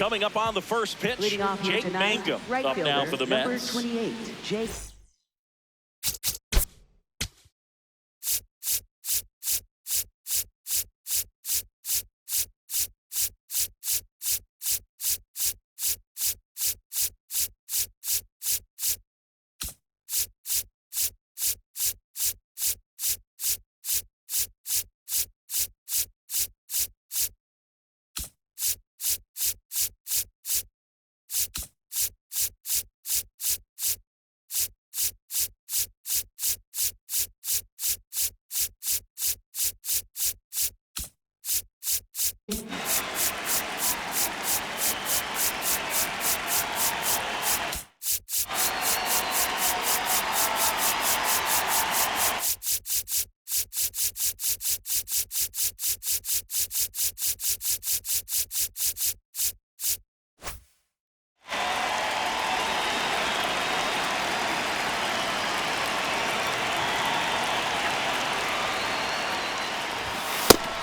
Coming up on the first pitch, Jake Mangum up now for the Mets. Number 28, Jake.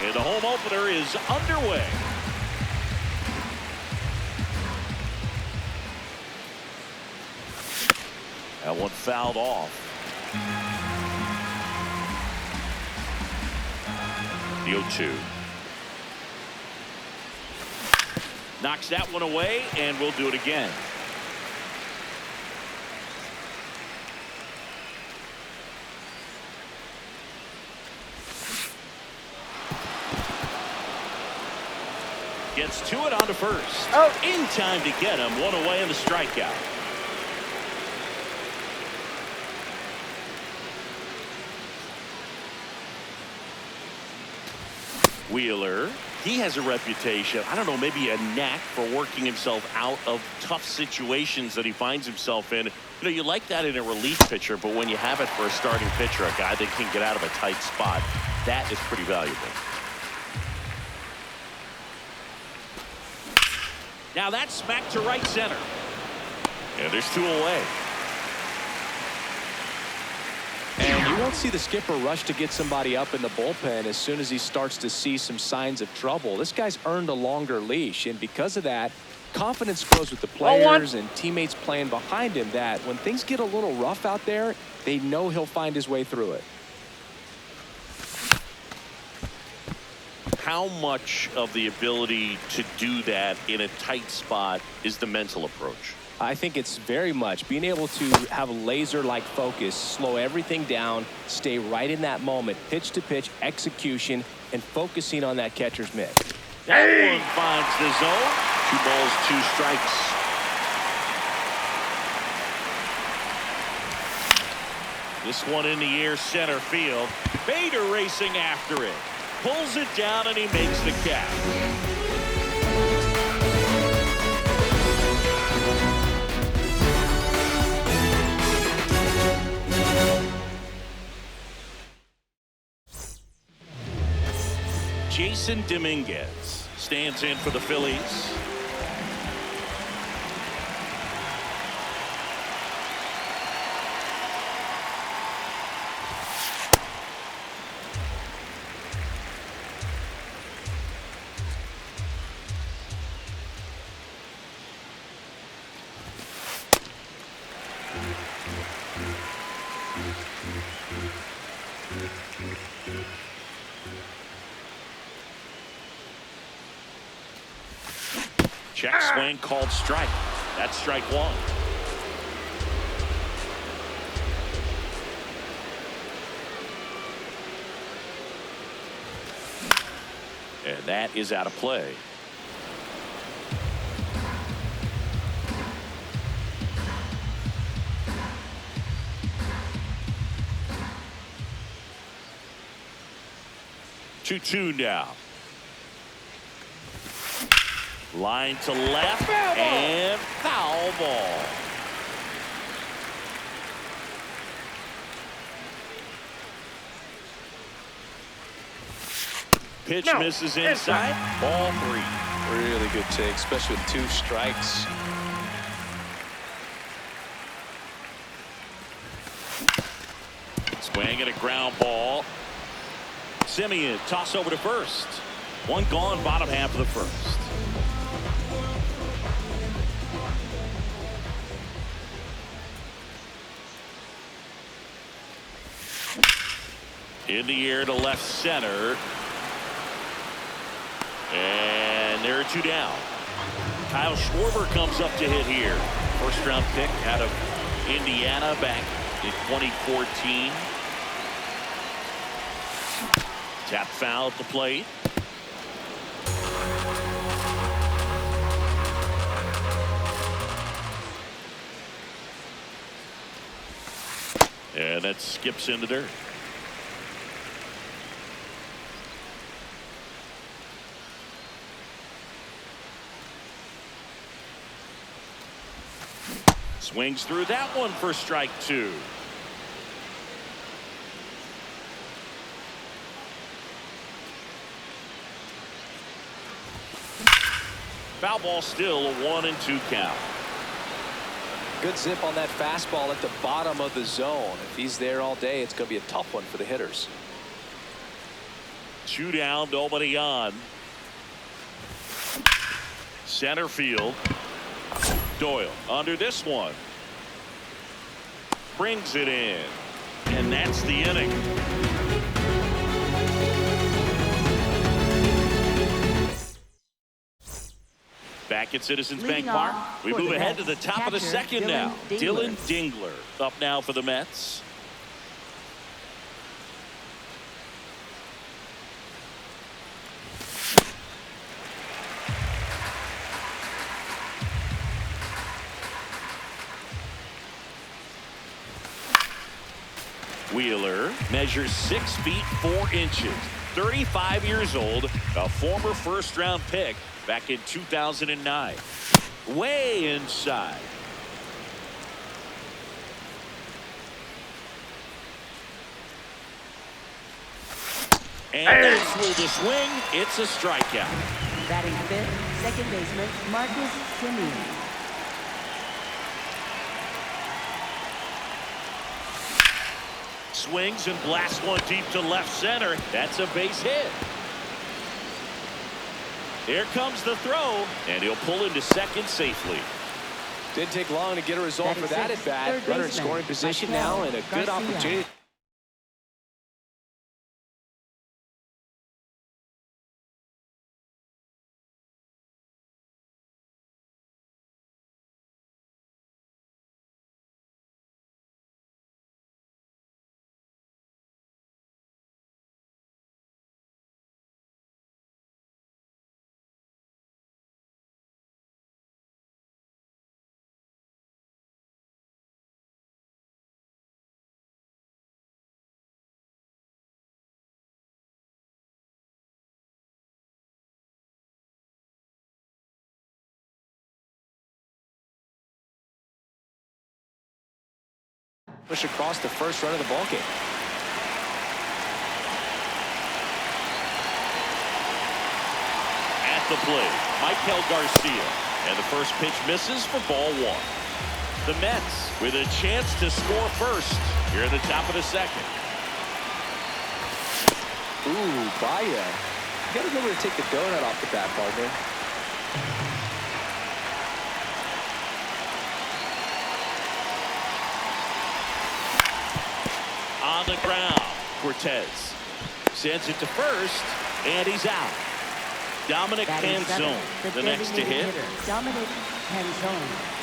And the home opener is underway. That one fouled off. The 0-2. Knocks that one away, and we'll do it again. Gets to it on to first. In time to get him. One away in the strikeout. Wheeler, he has a reputation, I don't know, maybe a knack for working himself out of tough situations that he finds himself in. You know, you like that in a relief pitcher, but when you have it for a starting pitcher, a guy that can get out of a tight spot, that is pretty valuable. Now that's smacked to right center. And there's two away. And you won't see the skipper rush to get somebody up in the bullpen as soon as he starts to see some signs of trouble. This guy's earned a longer leash, and because of that, confidence grows with the players and teammates playing behind him, that when things get a little rough out there, they know he'll find his way through it. How much of the ability to do that in a tight spot is the mental approach? I think it's very much being able to have a laser-like focus, slow everything down, stay right in that moment, pitch to pitch execution, and focusing on that catcher's mitt. That one finds the zone. 2 balls, 2 strikes. This one in the air, center field. Bader racing after it. Pulls it down and he makes the catch. Jason Dominguez stands in for the Phillies. Check swing called strike. That's strike 1. And that is out of play. Two now. Line to left and foul ball. Pitch misses inside. Ball 3. Really good take, especially with 2 strikes. Swing and a ground ball. Semien toss over to first. One gone, bottom half of the first. In the air to left center. And there are two down. Kyle Schwarber comes up to hit here. First round pick out of Indiana back in 2014. Tap foul at the plate. And that skips in the dirt. Swings through that one for strike two. Foul ball, still a 1-2 count. Good zip on that fastball at the bottom of the zone. If he's there all day, it's going to be a tough one for the hitters. Two down, nobody on. Center field. Doyle under this one. Brings it in. And that's the inning. Back at Citizens Bank Park, we move ahead to the top of the second now. Dylan Dingler up now for the Mets. Wheeler measures 6 feet 4 inches, 35 years old, a former first-round pick back in 2009. Way inside. And that's ruled a swing. It's a strikeout. Batting fifth, second baseman Marcus Semien. Swings and blasts one deep to left center. That's a base hit. Here comes the throw, and he'll pull into second safely. Didn't take long to get a result for that at bat. Runner in scoring position now, and a good opportunity. Push across the first run of the ballgame. At the plate, Michael Garcia. And the first pitch misses for ball one. The Mets with a chance to score first here in the top of the second. Ooh, Baez. You got to remember to take the donut off the bat, partner. On the ground, Cortez sends it to first, and he's out. Dominic Canzone, the next to hit. Dominic Canzone.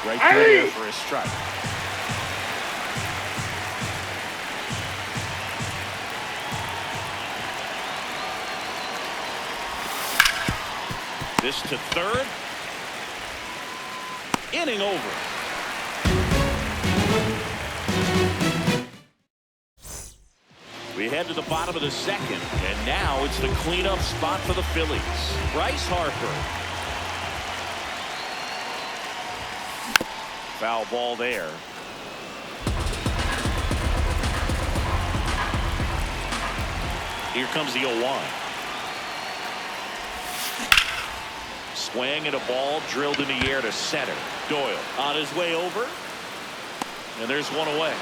Right there for a strike. This to third. Inning over. We head to the bottom of the second, and now it's the cleanup spot for the Phillies. Bryce Harper. Foul ball there. Here comes the 0-1. Swing and a ball drilled in the air to center. Doyle on his way over. And there's one away.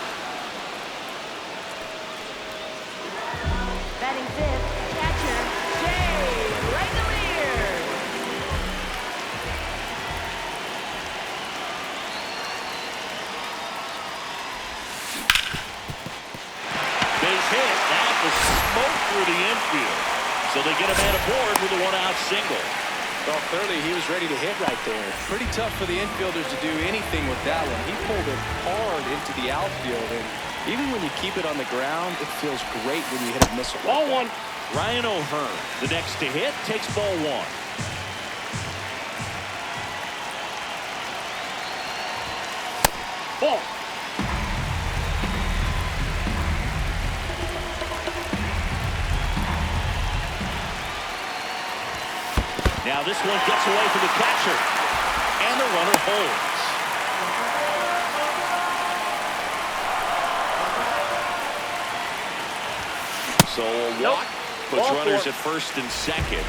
through the infield. So they get a man aboard with a one-out single. Well, clearly he was ready to hit right there. Pretty tough for the infielders to do anything with that one. He pulled it hard into the outfield, and even when you keep it on the ground, it feels great when you hit a missile. Ball one. Ryan O'Hearn, the next to hit, takes ball one. Ball. Now this one gets away from the catcher, and the runner holds. So a walk puts runners at first and second.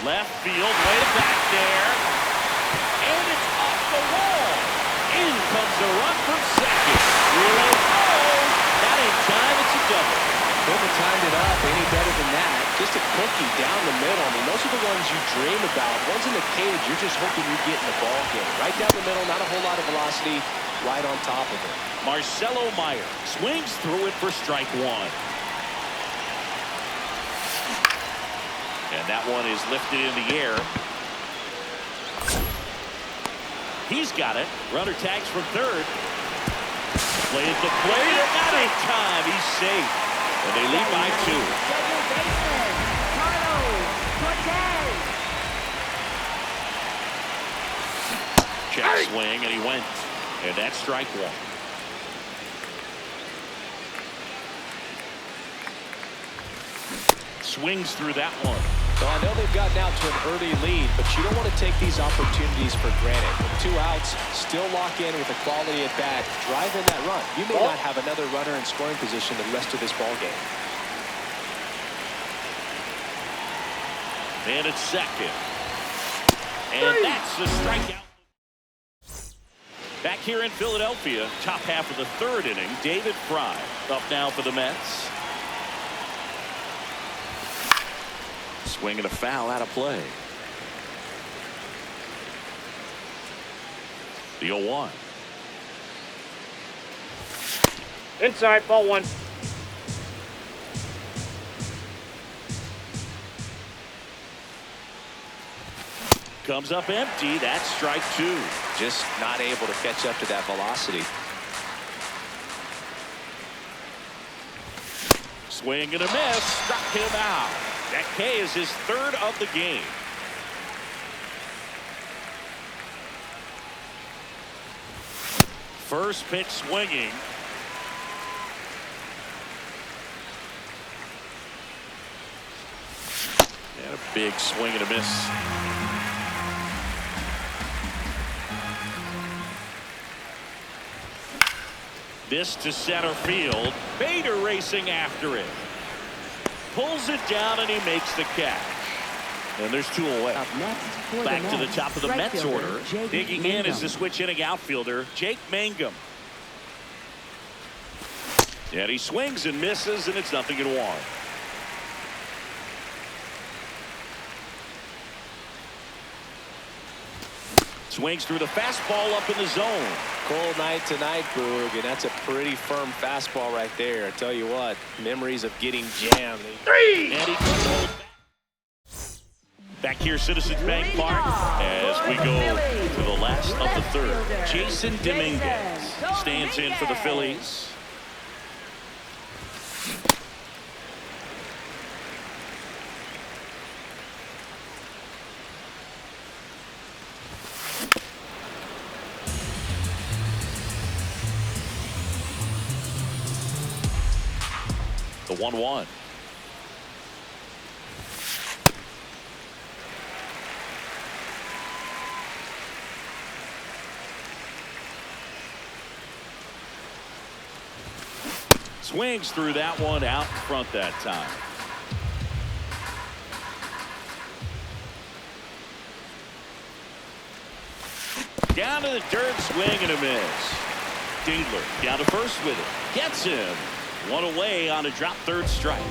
Left field, way back there, and it's off the wall. In comes the run from second. Not in time, it's a double. Couldn't have timed it up any better than that. Just a cookie down the middle. I mean, those are the ones you dream about. Ones in the cage, you're just hoping you get in the ball game. Right down the middle, not a whole lot of velocity, right on top of it. Marcelo Meyer swings through it for strike one. And that one is lifted in the air. He's got it. Runner tags from third. Played the play, not in time. He's safe. And they lead by two. Second baseman, Carlos Cortez. Check swing, and he went. And that's strike one. Swings through that one. So I know they've gotten out to an early lead, but you don't want to take these opportunities for granted. With 2 outs, still lock in with a quality at bat, drive in that run. You may not have another runner in scoring position the rest of this ball game. And it's second. And that's the strikeout. Back here in Philadelphia, top half of the third inning, David Fry up now for the Mets. Swing and a foul out of play. The 0-1. Inside, ball one. Comes up empty. That's strike two. Just not able to catch up to that velocity. Swing and a miss. Struck him out. That K is his third of the game. First pitch swinging. And a big swing and a miss. This to center field. Bader racing after it. Pulls it down and he makes the catch. And there's 2 away. Up next for Back the to the Mets, top of the right Mets fielder, order. Jake Digging in is Mangum. the switch inning outfielder, Jake Mangum. And he swings and misses, and it's 0-1. Swings through the fastball up in the zone. Cold night tonight, Boog, and that's a pretty firm fastball right there. I tell you what, memories of getting jammed. And he couldn't hold back here, Citizens Bank Park, as we go to the last of the third. Jason Dominguez stands in for the Phillies. The 1-1. Swings through that one out in front that time. Down to the dirt, swing and a miss. Dingler down to first with it. Gets him. One away on a drop third strike.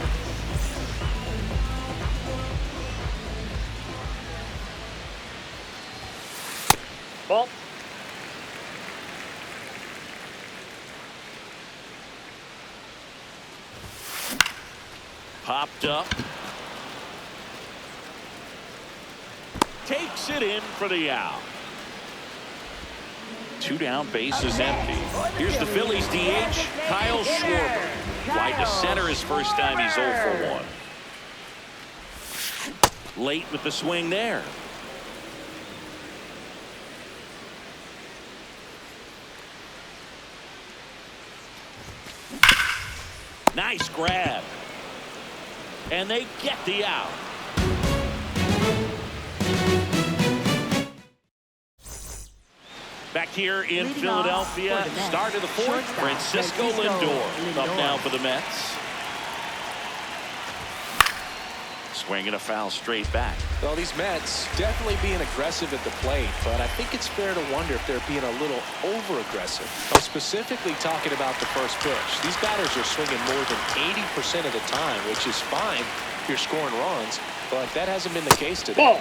Ball. Popped up. Takes it in for the out. 2 down, base is empty. Here's the Phillies DH, Kyle Schwarber. Wide to center his first time he's 0 for 1. Late with the swing there. Nice grab. And they get the out. Back here in Leading Philadelphia, off for the Mets, start of the 4th, shortstop, Francisco Lindor up now for the Mets. Swinging a foul straight back. Well, these Mets definitely being aggressive at the plate, but I think it's fair to wonder if they're being a little over-aggressive. I'm specifically talking about the first pitch. These batters are swinging more than 80% of the time, which is fine if you're scoring runs, but that hasn't been the case today. Ball.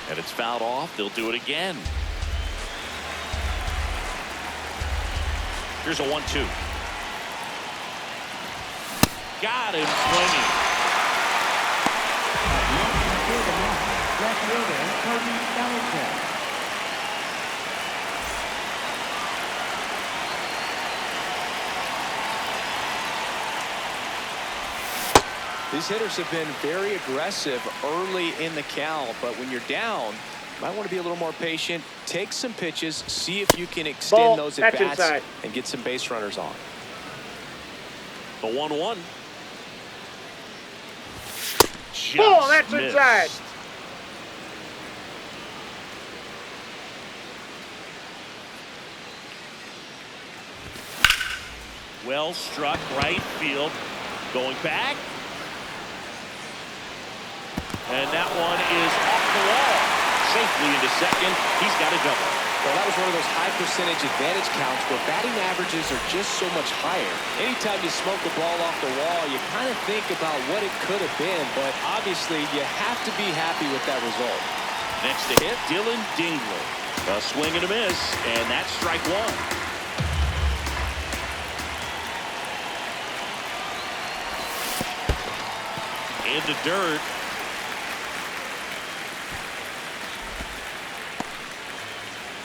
And it's fouled off. They'll do it again. Here's a 1-2. Got him swinging. For the Mets, left fielder Cody Bellinger. These hitters have been very aggressive early in the count, but when you're down, you might want to be a little more patient. Take some pitches, see if you can extend Ball. those That's at-bats inside. and get some base runners on. The 1-1. Just Ball. That's missed. inside. Well struck right field. Going back. And that one is off the wall. Safely into second. He's got a double. Well, that was one of those high percentage advantage counts where batting averages are just so much higher. Anytime you smoke the ball off the wall, you kind of think about what it could have been, but obviously you have to be happy with that result. Next to hit, Dylan Dingler. A swing and a miss, and that's strike 1. In the dirt.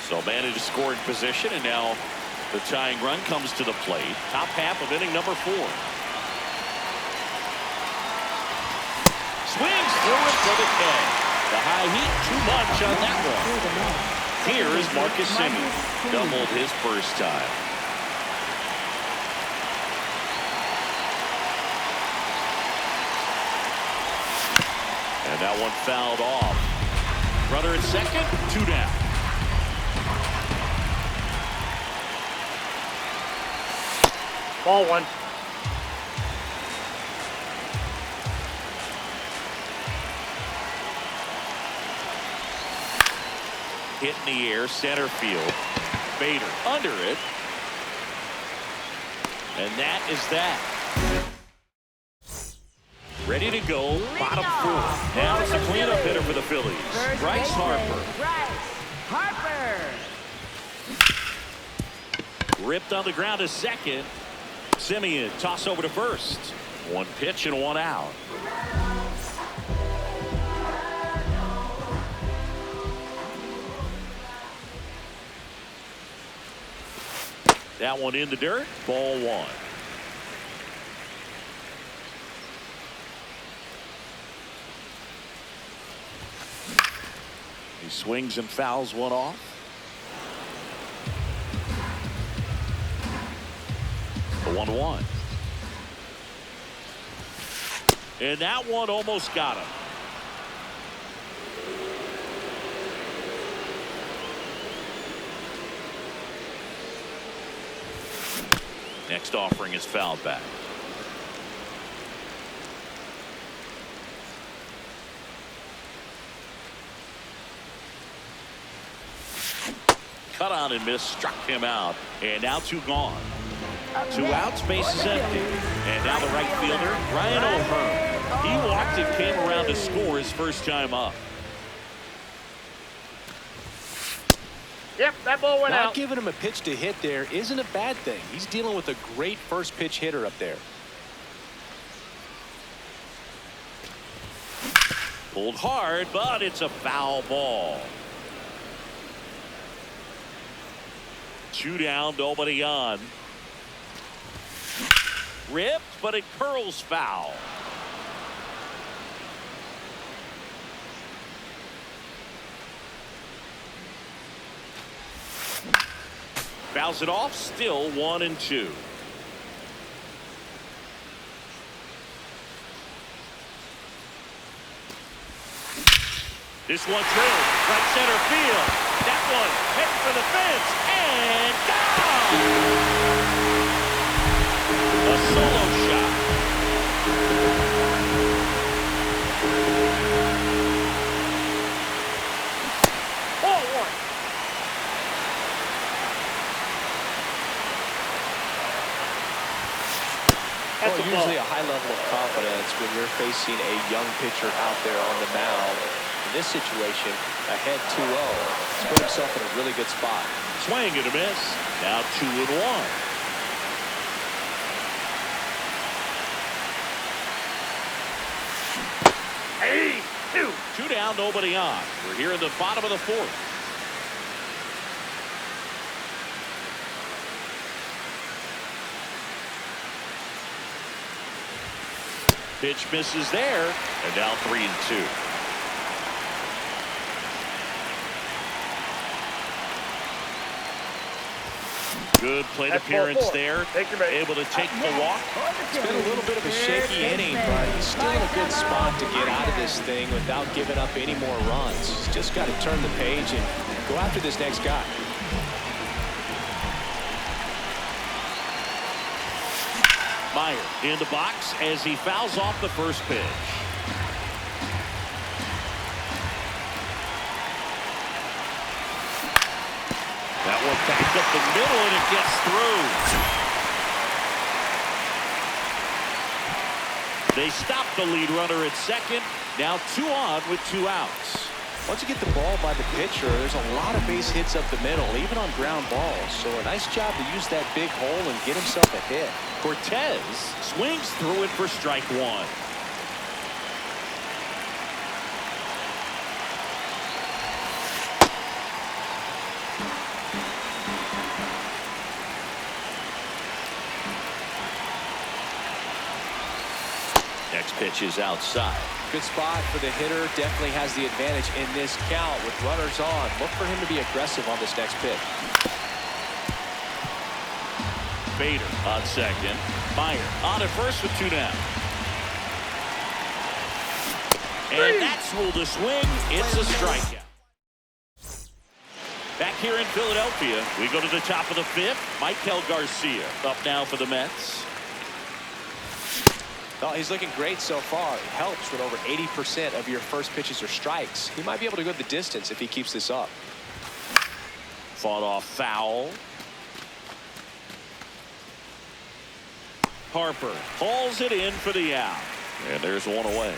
So man in scoring position, and now the tying run comes to the plate. Top half of inning number 4. Swings through it for the K. The high heat, too much on that one. For the Mets, Here is Marcus Semien. Semien. Doubled his first time. And that one fouled off. Runner at second, 2 down. Ball 1. Hit in the air, center field. Bader under it. And that is that. Ready to go, bottom 4. Now it's a cleanup hitter for the Phillies. First Bryce baseman, Harper. Bryce Harper. Ripped on the ground to second. Semien toss over to first. 1 pitch and 1 out. That one in the dirt. Ball 1. He swings and fouls one off. The 1-1. And that one almost got him. Next offering is fouled back. Cut on and miss, struck him out. And now 2 gone. 2 outs, base is empty. And now the right fielder, Ryan O'Hearn. He walked and came around to score his first time up. Yep, that ball went Not out. giving him a pitch to hit there isn't a bad thing. He's dealing with a great first pitch hitter up there. Pulled hard, but it's a foul ball. 2 down, nobody on. Ripped, but it curls foul. Fouls it off, still 1-2. This one drilled right center field. That one heading for the fence and gone. A solo shot. Ball one. That's Well, a ball. usually a high level of confidence when you're facing a young pitcher out there on the mound. In this situation, ahead 2-0. He's put himself in a really good spot. Swing and a miss. Now 2-1. Hey, 2. 2 down, nobody on. We're here in the bottom of the 4th. Pitch misses there, and now 3-2. Good plate That's ball appearance 4. there. Take your base. Able to take the walk. It's been a little bit of a shaky inning, but he's still in a good spot to get out of this thing without giving up any more runs. He's just got to turn the page and go after this next guy. Meyer in the box as he fouls off the first pitch. That one back up the middle and it gets through. They stop the lead runner at second. Now 2 on with 2 outs. Once you get the ball by the pitcher, there's a lot of base hits up the middle, even on ground balls. So a nice job to use that big hole and get himself a hit. Cortez swings through it for strike 1. Next pitch is outside. Good spot for the hitter. Definitely has the advantage in this count with runners on. Look for him to be aggressive on this next pitch. Bader on second. Meyer on at first with 2 down. And that's ruled a swing. It's a strikeout. Back here in Philadelphia, we go to the top of the 5th. Maikel Garcia up now for the Mets. Oh, he's looking great so far. It helps when over 80% of your first pitches are strikes. He might be able to go the distance if he keeps this up. Fought off foul. Harper hauls it in for the out. And there's one away.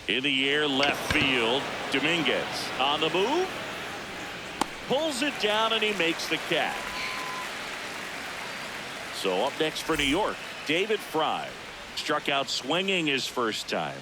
In the air, left field. Dominguez on the move. Pulls it down and he makes the catch. So up next for New York, David Fry. Struck out swinging his first time.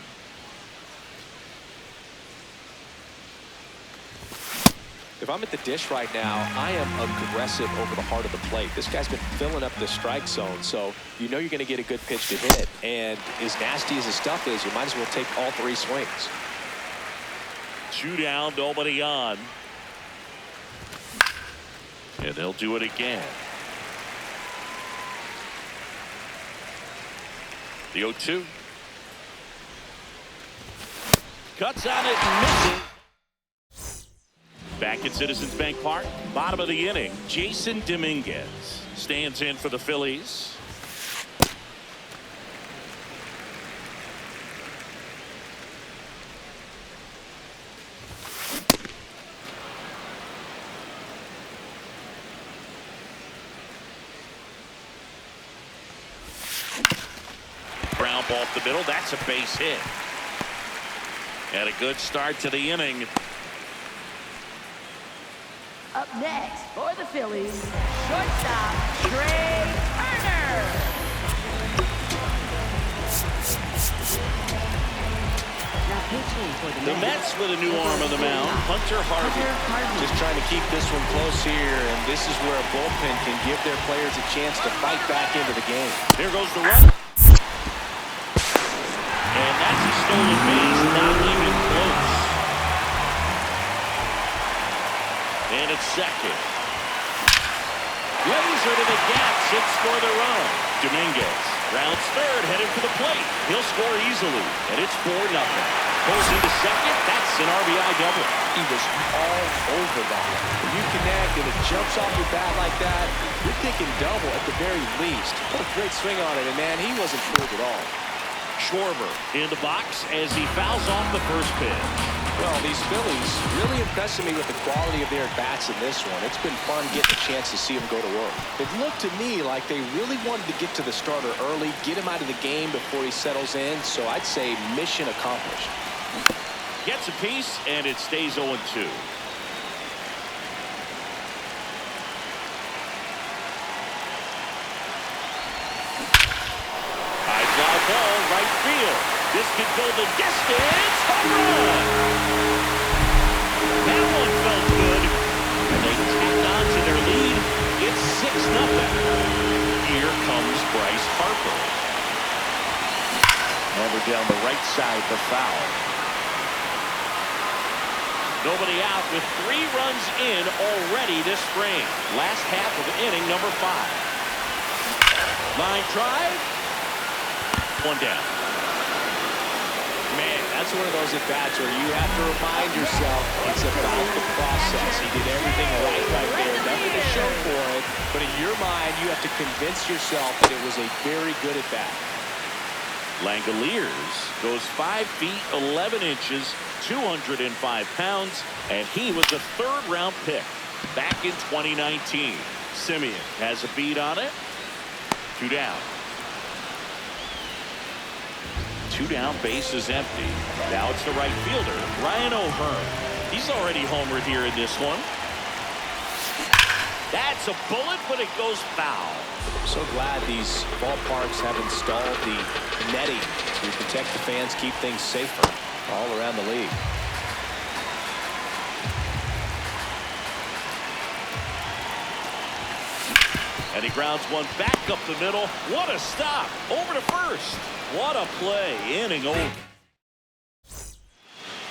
If I'm at the dish right now, I am aggressive over the heart of the plate. This guy's been filling up the strike zone, so you know you're going to get a good pitch to hit. And as nasty as his stuff is, you might as well take all 3 swings. 2 down, nobody on. And they'll do it again. The 0-2. Cuts on it and misses. Back at Citizens Bank Park, bottom of the inning, Jason Dominguez stands in for the Phillies. Ground ball up the middle. That's a base hit. And a good start to the inning. Up next for the Phillies, shortstop Trey Turner. Now pitching for The Mets with a new arm on the mound, Hunter Harvey. Just trying to keep this one close here, and this is where a bullpen can give their players a chance to fight back into the game. Here goes the run. And that's a stolen base, not even close. And it's second. Laser to the gaps and score the run. Dominguez rounds third, headed for the plate. He'll score easily, and it's 4-0. Pulls into second. That's an RBI double. He was all over that. When you connect and it jumps off your bat like that, you're thinking double at the very least. What a great swing on it, and man, he wasn't fooled at all. Schwarber in the box as he fouls off the first pitch. Well, these Phillies really impressing me with the quality of their at-bats in this one. It's been fun getting a chance to see them go to work. It looked to me like they really wanted to get to the starter early, get him out of the game before he settles in, so I'd say mission accomplished. Gets a piece, and it stays 0-2. High fly ball, right field. This could go the distance. Home run! That one felt good. And they tacked on to their lead. It's 6-0. Here comes Bryce Harper. Over down the right side, the foul. Nobody out with 3 runs in already this frame. Last half of inning number 5. Line drive. 1 down. Man, that's one of those at-bats where you have to remind yourself it's about the process. He did everything right there. Nothing to show for it. But in your mind, you have to convince yourself that it was a very good at-bat. Langoliers goes 5 feet 11 inches, 205 pounds, and he was a 3rd-round pick back in 2019. Simeon has a beat on it. 2 down. 2 down, base is empty. Now it's the right fielder, Ryan O'Hearn. He's already homered here in this one. That's a bullet, but it goes foul. I'm so glad these ballparks have installed the netting to protect the fans, keep things safer all around the league. And he grounds one back up the middle. What a stop. Over to first. What a play. Inning over.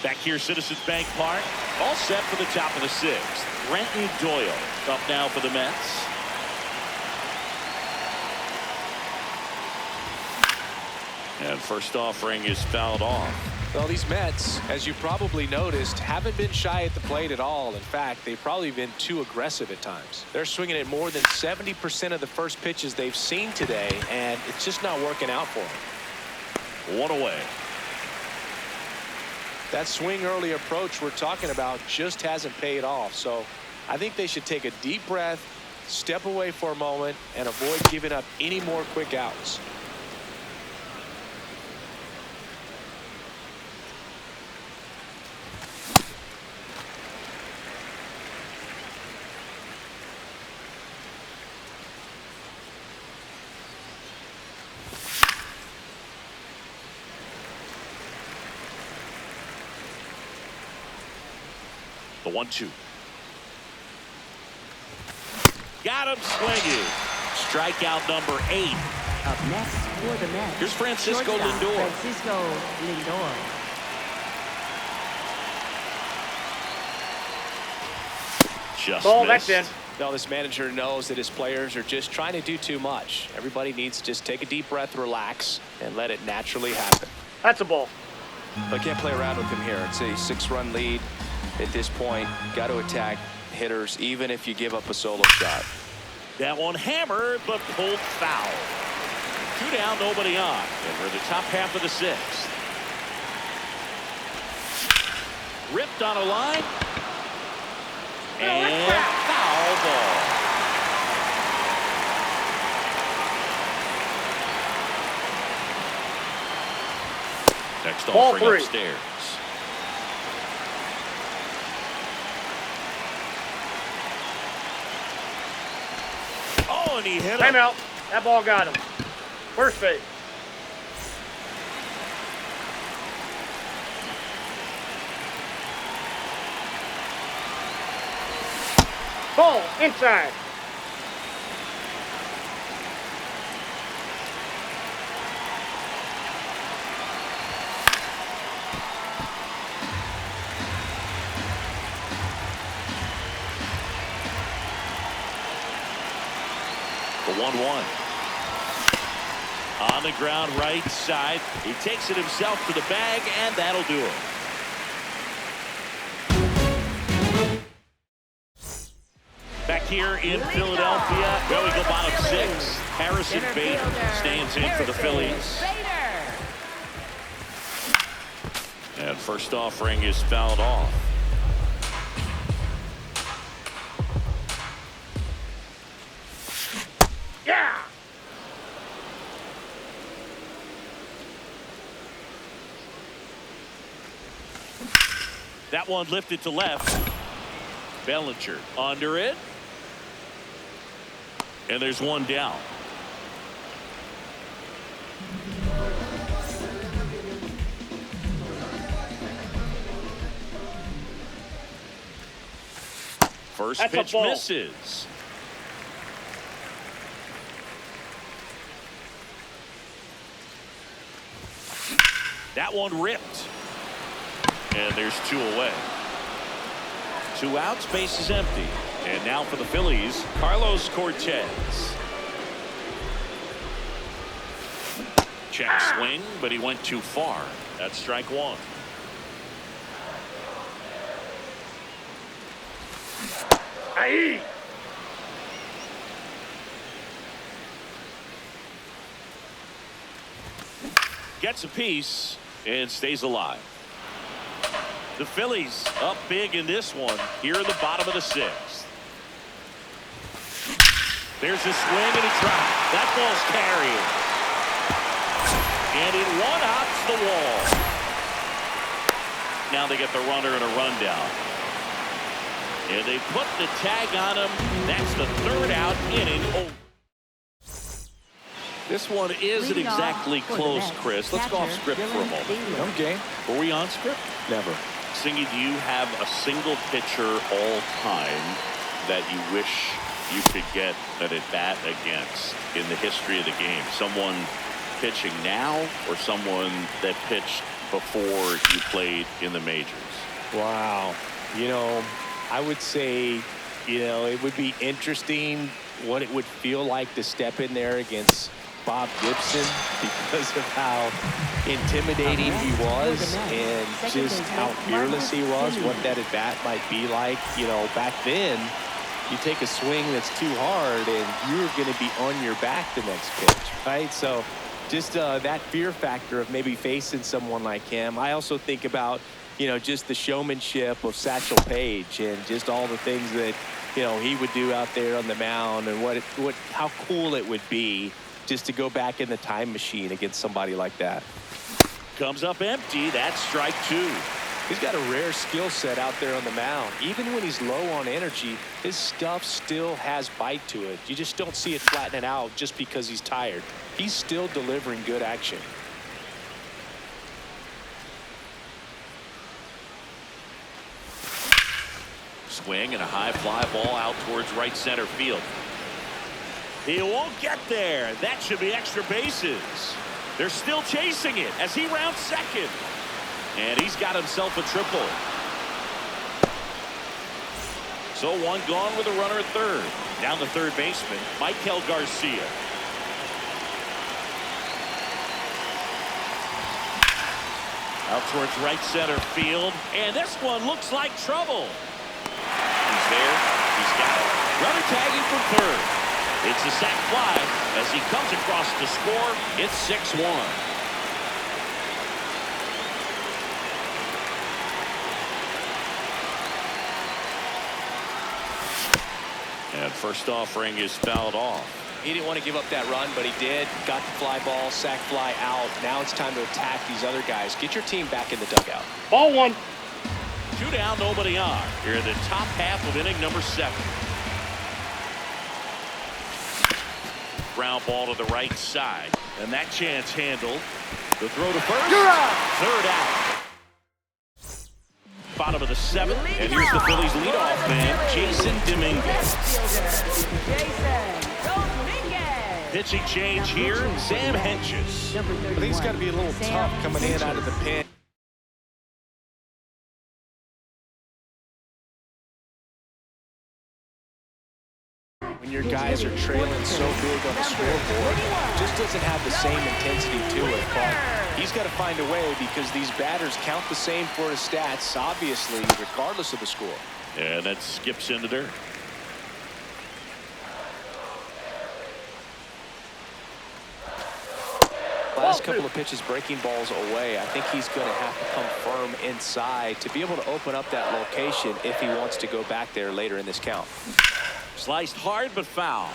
Back here, Citizens Bank Park. All set for the top of the 6th. Brenton Doyle up now for the Mets. And first offering is fouled off. Well, these Mets, as you probably noticed, haven't been shy at the plate at all. In fact, they've probably been too aggressive at times. They're swinging at more than 70% of the first pitches they've seen today, and it's just not working out for them. 1 away. That swing early approach we're talking about just hasn't paid off. So I think they should take a deep breath, step away for a moment, and avoid giving up any more quick outs. The 1-2. Got him swinging. Strikeout number 8. Up next for the Mets. Here's Francisco shortstop Lindor. Francisco Lindor. Just Ball, missed. that's in. No, this manager knows that his players are just trying to do too much. Everybody needs to just take a deep breath, relax, and let it naturally happen. That's a ball. I can't play around with him here. It's a 6-run lead at this point. Got to attack hitters, even if you give up a solo shot. That one hammered, but pulled foul. 2 down, nobody on. And we're in the top half of the 6th. Ripped on a line. And foul ball. Next Ball offering 3. upstairs. and he hit Time him. out. That ball got him. First base. Ball inside. The 1-1. On the ground right side. He takes it himself to the bag, and that'll do it. Back here in Philadelphia, well, we go bottom 6. Harrison Center Bader fielder, stands in for the Harrison Phillies. Bader. And first offering is fouled off. Yeah. That one lifted to left. Bellinger under it. And there's one down. First That's a pitch ball. misses. That one ripped. And there's 2 away. 2 outs, base is empty. And now for the Phillies, Carlos Cortez. Check swing, but he went too far. That's strike 1. Aye. Gets a piece and stays alive. The Phillies up big in this one here in the bottom of the 6th. There's a swing and a drop. That ball's carried. And it one-hops the wall. Now they get the runner and a rundown. And they put the tag on him. That's the 3rd out inning. Oh. This one isn't Leading off exactly for the close, Mets, Chris. Let's go off catcher, script for a Dylan moment. Taylor. Okay. Were we on script? Never. Singy, do you have a single pitcher all time that you wish you could get an at-bat against in the history of the game? Someone pitching now or someone that pitched before you played in the majors? Wow. You know, I would say, you know, it would be interesting what it would feel like to step in there against Bob Gibson because of how intimidating he was and just how fearless he was, what that at bat might be like. You know, back then, you take a swing that's too hard and you're going to be on your back the next pitch, right? So just that fear factor of maybe facing someone like him. I also think about, you know, just the showmanship of Satchel Paige and just all the things that, you know, he would do out there on the mound and how cool it would be just to go back in the time machine against somebody like that. Comes up empty. That's strike 2. He's got a rare skill set out there on the mound. Even when he's low on energy, his stuff still has bite to it. You just don't see it flattening out just because he's tired. He's still delivering good action. Swing and a high fly ball out towards right center field. He won't get there. That should be extra bases. They're still chasing it as he rounds second. And he's got himself a triple. So 1 gone with a runner at 3rd. Down the 3rd baseman, Michael Garcia. Out towards right center field. And this one looks like trouble. He's there. He's got it. Runner tagging from 3rd. It's a sac fly as he comes across to score. It's 6-1. And first offering is fouled off. He didn't want to give up that run, but he did. Got the fly ball, sac fly out. Now it's time to attack these other guys. Get your team back in the dugout. Ball 1. 2 down, nobody on. Here in the top half of inning number 7. ground ball to the right side. And that chance handled. The throw to first. You're out. Third out. Bottom of the seventh. And here's the Phillies leadoff man, Jason Dominguez. Jason Dominguez. Pitching change here, Sam Hentges. Number I think it's got to be a little 31, tough Sam coming in out of the Hentges. pen. When your guys are trailing so big on the scoreboard, it just doesn't have the same intensity to it. But he's got to find a way because these batters count the same for his stats, obviously, regardless of the score. And that skips into dirt. Last couple of pitches breaking balls away. I think he's going to have to come firm inside to be able to open up that location if he wants to go back there later in this count. Sliced hard but foul.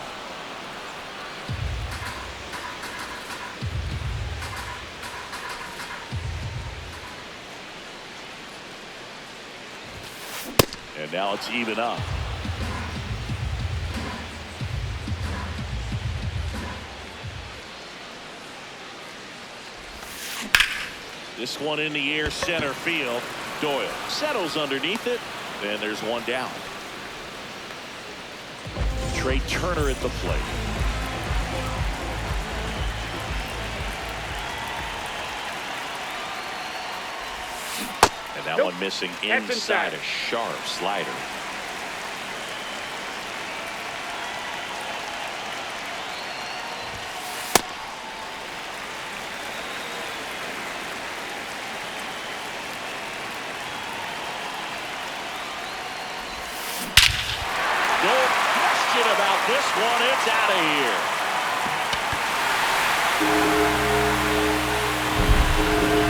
And now it's even up. This one in the air, center field. Doyle settles underneath it, and there's one down. Trey Turner at the plate. And that one missing That's inside inside. a sharp slider. No question about this one. It's out of here.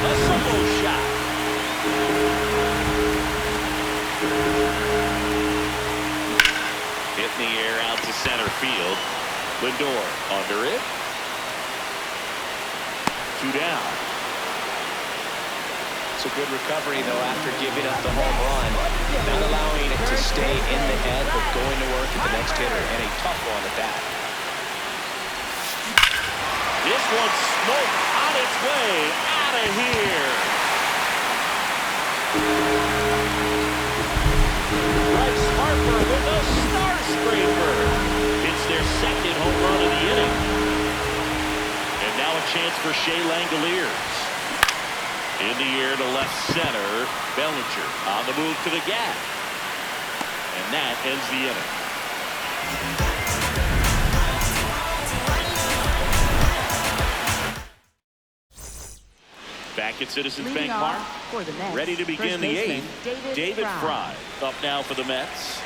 A solo shot. Hit in the air out to center field. Lindor under it. 2 down. It's a good recovery, though, after giving up the home run. Not allowing it to stay in the head, but going to work at the next hitter, and a tough one at that. This one's smoked on its way out of here. Bryce Harper with a star scraper. It's their second home run of the inning. And now a chance for Shea Langoliers. In the air to left center. Bellinger on the move to the gap. And that ends the inning. Back at Citizens Leading Bank Park. off for the Mets. Ready to begin First the baseman, eighth. David Fry up now for the Mets.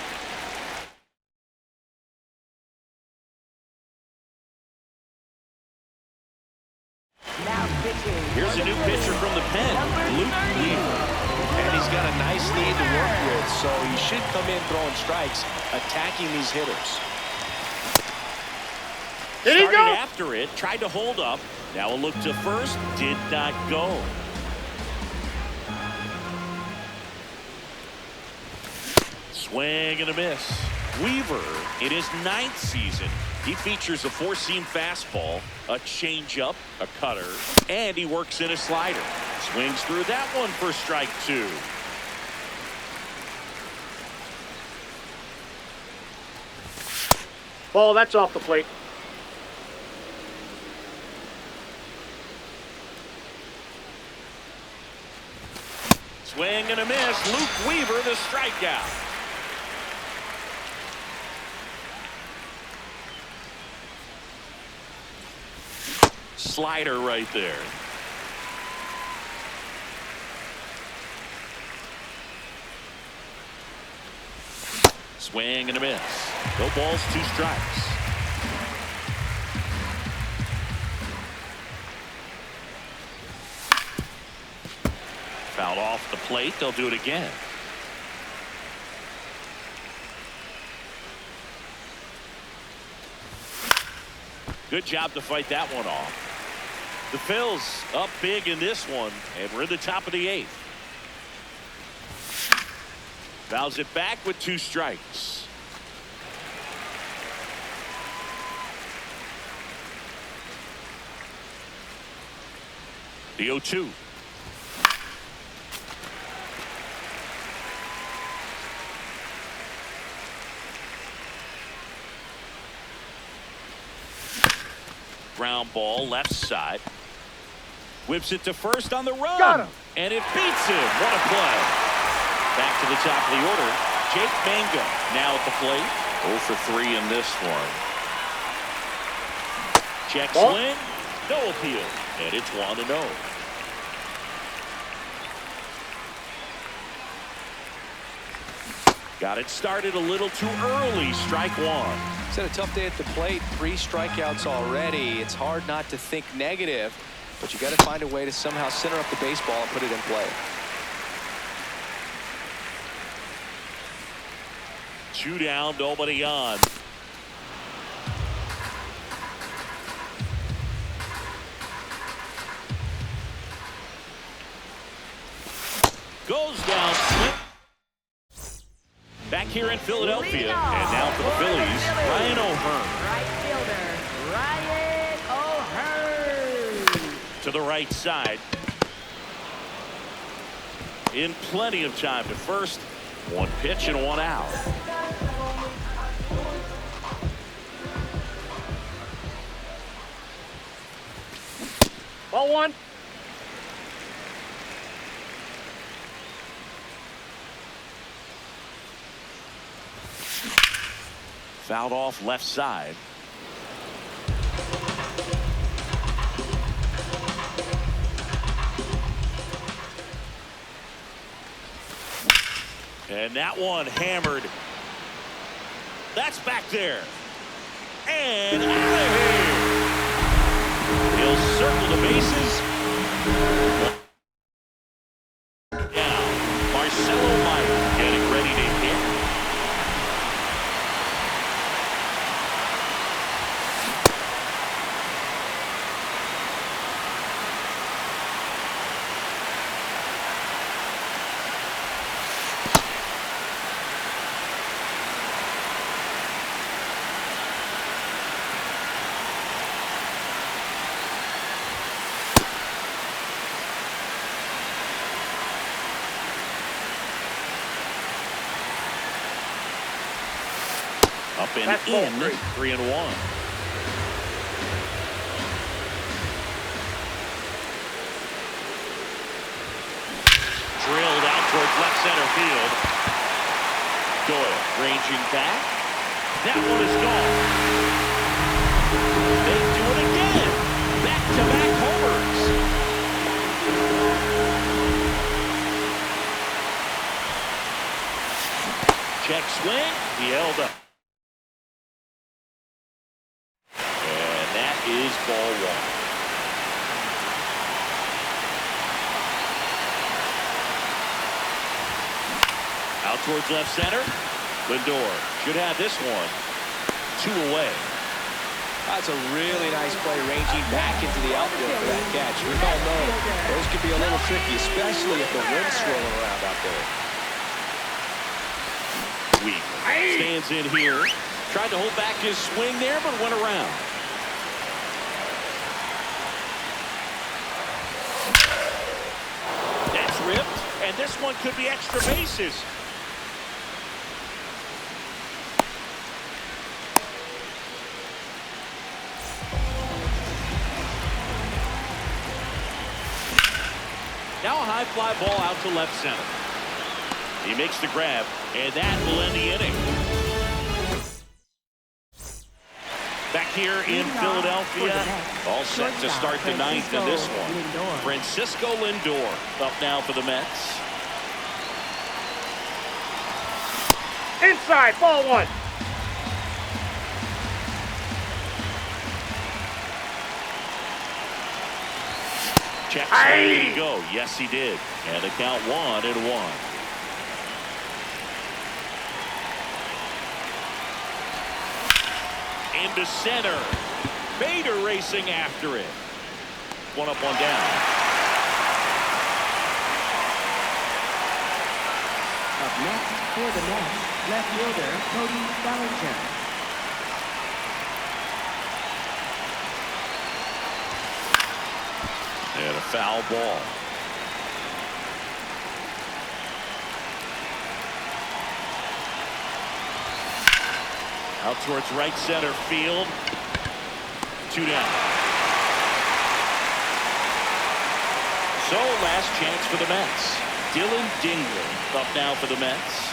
Now pitching. Here's a new pitcher from the pen, Luke Weaver. And he's got a nice lead to work with, so he should come in throwing strikes, attacking these hitters. Did he Started go? after it, tried to hold up. Now a look to first, did not go. Swing and a miss. Weaver, in his 9th season, he features a 4-seam fastball, a changeup, a cutter, and he works in a slider. Swings through that one for strike 2. Ball, that's off the plate. Swing and a miss. Luke Weaver, the strikeout. Slider right there. Swing and a miss. No balls, 2 strikes. Fouled off the plate. They'll do it again. Good job to fight that one off. The Phils up big in this one, and we're in the top of the 8th. Fouls it back with 2 strikes. The 0-2. Ground ball left side. Whips it to first on the run. Got him. And it beats him. What a play. Back to the top of the order. Jake Mangum now at the plate. 0 for 3 in this one. Check Ball. swing. No appeal. And it's 1-0. Got it started a little too early. Strike one. He's had a tough day at the plate. 3 strikeouts already. It's hard not to think negative, but you got to find a way to somehow center up the baseball and put it in play. 2 down, nobody on. Goes down. Back here in Philadelphia, and now for the Phillies, Ryan O'Hearn. Right fielder, Ryan O'Hearn. To the right side. In plenty of time to first. 1 pitch and 1 out. Ball 1. Fouled off left side. And that one hammered. That's back there. And out of here. He'll circle the bases. Now, Marcelo Meyer getting ready to hit. Up and That's ball in, 3. 3-1. Drilled out towards left center field. Doyle ranging back. That one is gone. They do it again. Back-to-back homers. Check swing. He held up. And that is ball 1. Out towards left center. Lindor should have this one. 2 away. That's a really nice play, ranging back into the outfield for that catch. We all know those can be a little tricky, especially if the wind's swirling around out there. Weak stands in here. Tried to hold back his swing there, but went around. That's ripped, and this one could be extra bases. Now a high fly ball out to left center. He makes the grab, and that will end the inning. Back here in Philadelphia, all set to start the 9th in this one. Francisco Lindor up now for the Mets. Inside, ball 1. Check, there you go. Yes, he did. And the count 1-1. Into center. Bader racing after it. 1 up, 1 down. Up next for the Mets, left fielder Cody Bellinger. And a foul ball. Out towards right center field. 2 down. So last chance for the Mets. Dylan Dingley up now for the Mets.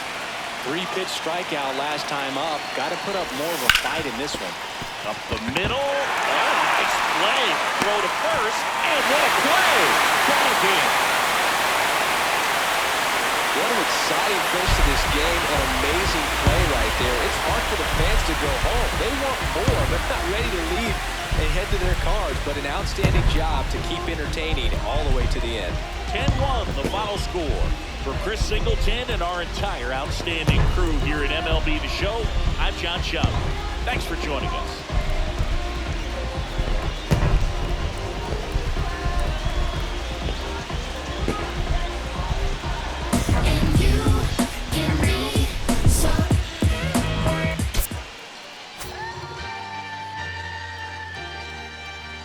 3-pitch strikeout last time up. Got to put up more of a fight in this one. Up the middle. Oh, nice play. Throw to first. And what a play. Got it in. What an exciting finish to this game. An amazing play right there. It's hard for the fans to go home. They want more, but not ready to leave and head to their cars. But an outstanding job to keep entertaining all the way to the end. 10-1 the final score. For Chris Singleton and our entire outstanding crew here at MLB The Show, I'm John Schaub. Thanks for joining us.